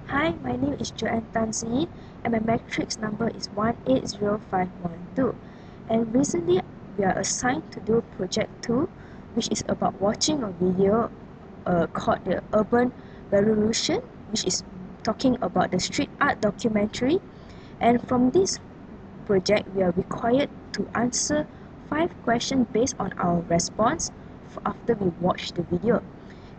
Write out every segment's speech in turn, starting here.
Hi, my name is Joanne Tanzi and my matrix number is 180512. And recently we are assigned to do project 2, which is about watching a video called the Urban Revolution, which is talking about the street art documentary. And from this project, we are required to answer 5 questions based on our response after we watch the video.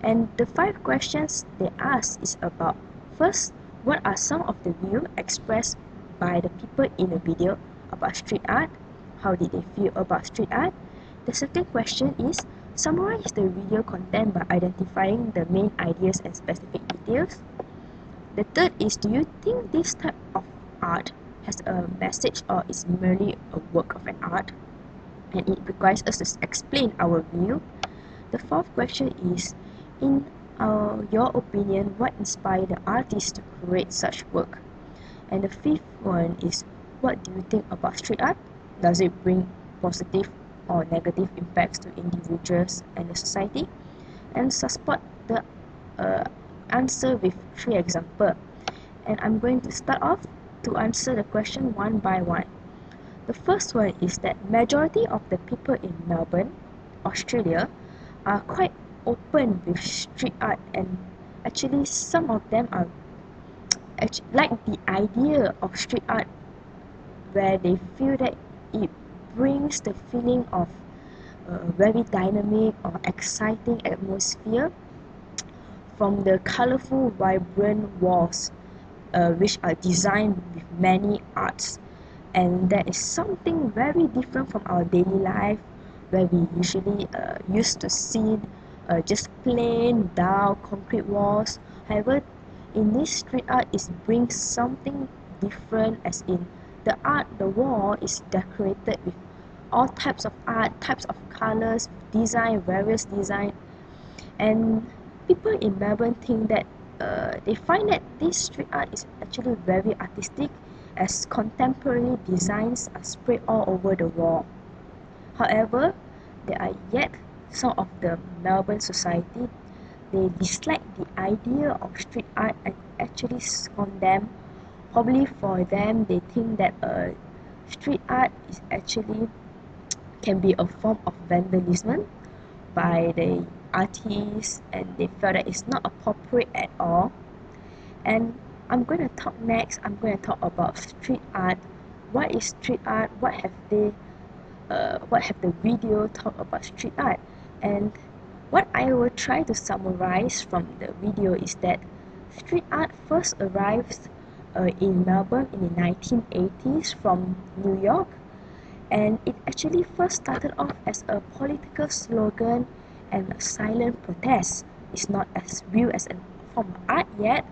And the 5 questions they ask is about, first, what are some of the views expressed by the people in the video about street art? How did they feel about street art? The second question is, summarize the video content by identifying the main ideas and specific details. The third is, do you think this type of art has a message or is merely a work of an art? And it requires us to explain our view. The fourth question is, in your opinion, what inspired the artist to create such work? And the fifth one is, what do you think about street art? Does it bring positive or negative impacts to individuals and the society? And support the answer with 3 examples. And I'm going to start off to answer the question one by one. The first one is that majority of the people in Melbourne, Australia, are quite open with street art, and actually some of them are like the idea of street art, where they feel that it brings the feeling of a very dynamic or exciting atmosphere from the colorful, vibrant walls, which are designed with many arts. And that is something very different from our daily life, where we usually used to see just plain, dull, concrete walls. However, in this street art, it brings something different, as in the wall is decorated with all types of art, types of colors, design, various design. And people in Melbourne think that they find that this street art is actually very artistic, as contemporary designs are spread all over the wall. However, there are yet some of the Melbourne society, they dislike the idea of street art and actually condemn. Probably for them, they think that street art is actually can be a form of vandalism by the artists, and they felt that it's not appropriate at all. And I'm going to talk next. I'm going to talk about street art. What is street art? What have the video talk about street art? And what I will try to summarize from the video is that street art first arrived in Melbourne in the 1980s from New York, and it actually first started off as a political slogan and a silent protest. It's not as viewed as a form of art yet,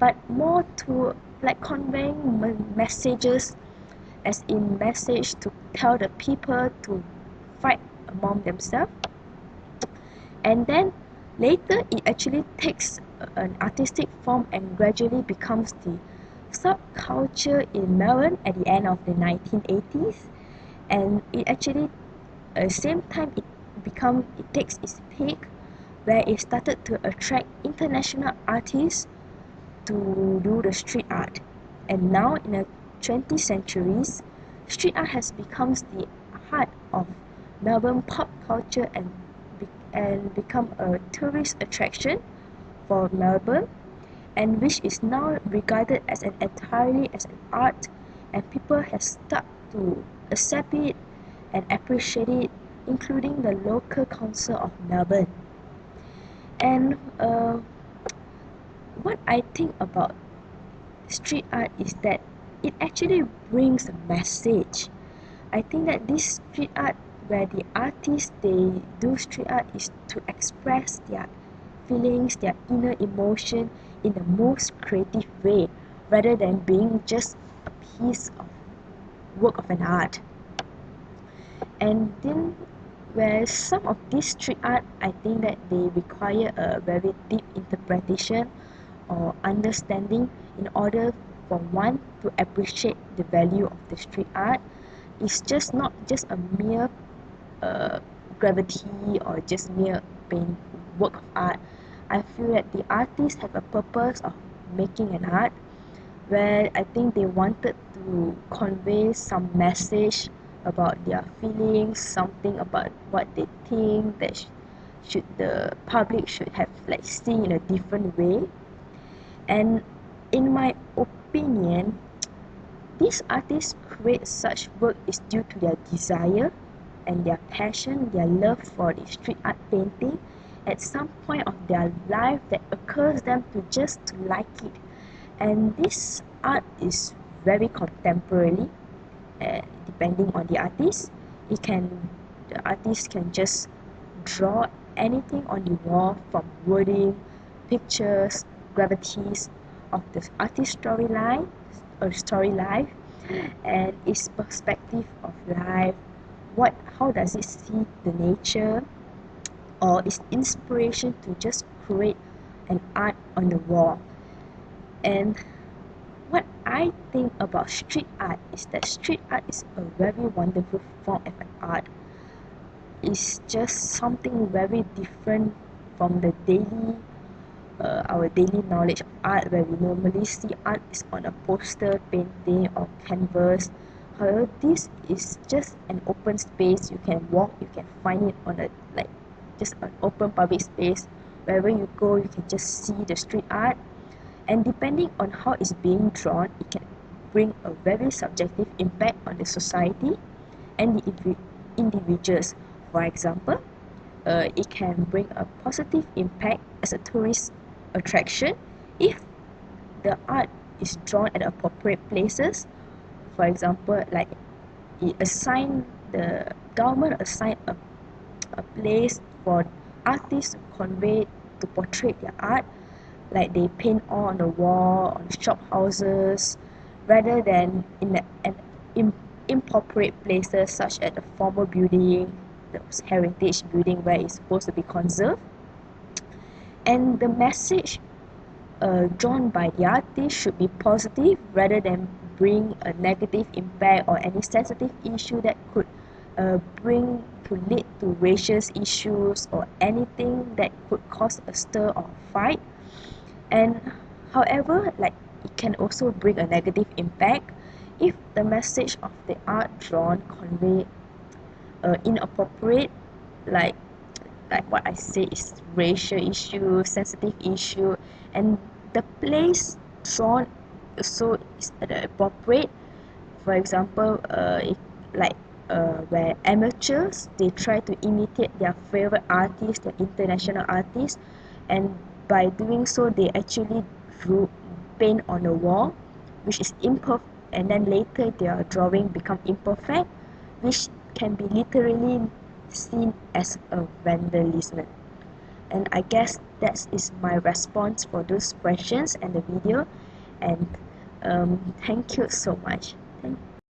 but more to like conveying messages, as in message to tell the people to fight among themselves. And then later it actually takes an artistic form and gradually becomes the subculture in Melbourne at the end of the 1980s. And it actually same time it takes its peak, where it started to attract international artists to do the street art. And now in the 20th centuries, street art has become the heart of Melbourne pop culture and become a tourist attraction for Melbourne, and which is now regarded as an entirely as an art, and people have started to accept it and appreciate it, including the local council of Melbourne. And what I think about street art is that it actually brings a message. I think that this street art, where the artists they do street art, is to express their feelings, their inner emotion in the most creative way, rather than being just a piece of work of an art. And then where some of this street art, I think that they require a very deep interpretation or understanding in order for one to appreciate the value of the street art. It's just not just a mere gravity or just mere paint work of art. I feel that the artists have a purpose of making an art, where I think they wanted to convey some message about their feelings, something about what they think that should the public should have like seen in a different way. And in my opinion, these artists create such work is due to their desire and their passion, their love for the street art painting at some point of their life that occurs them to just to like it. And this art is very contemporary, depending on the artist. The artist can just draw anything on the wall, from wording, pictures, gravities of the artist's storyline or story life, and its perspective of life. How does it see the nature, or its inspiration to just create an art on the wall. And what I think about street art is that street art is a very wonderful form of an art. It's just something very different from the our daily knowledge of art, where we normally see art is on a poster, painting, or canvas. However, this is just an open space. You can walk, you can find it on just an open public space. Wherever you go, you can just see the street art. And depending on how it's being drawn, it can bring a very subjective impact on the society and the individuals. For example, it can bring a positive impact as a tourist attraction if the art is drawn at appropriate places. For example, like the government assign a place for artists to convey, to portray their art, like they paint all on the wall, on shop houses, rather than in inappropriate places such as the former building, those heritage building where it's supposed to be conserved. And the message drawn by the artist should be positive rather than bring a negative impact or any sensitive issue that could lead to racial issues or anything that could cause a stir or fight. And however, like, it can also bring a negative impact if the message of the art drawn convey inappropriate, like what I say is racial issue, sensitive issue, and the place drawn also is appropriate. For example, where amateurs, they try to imitate their favorite artists, their international artists, and by doing so they actually drew paint on the wall, which is imperfect, and then later their drawing become imperfect, which can be literally seen as a vandalism. And I guess that is my response for those questions and the video. And thank you so much.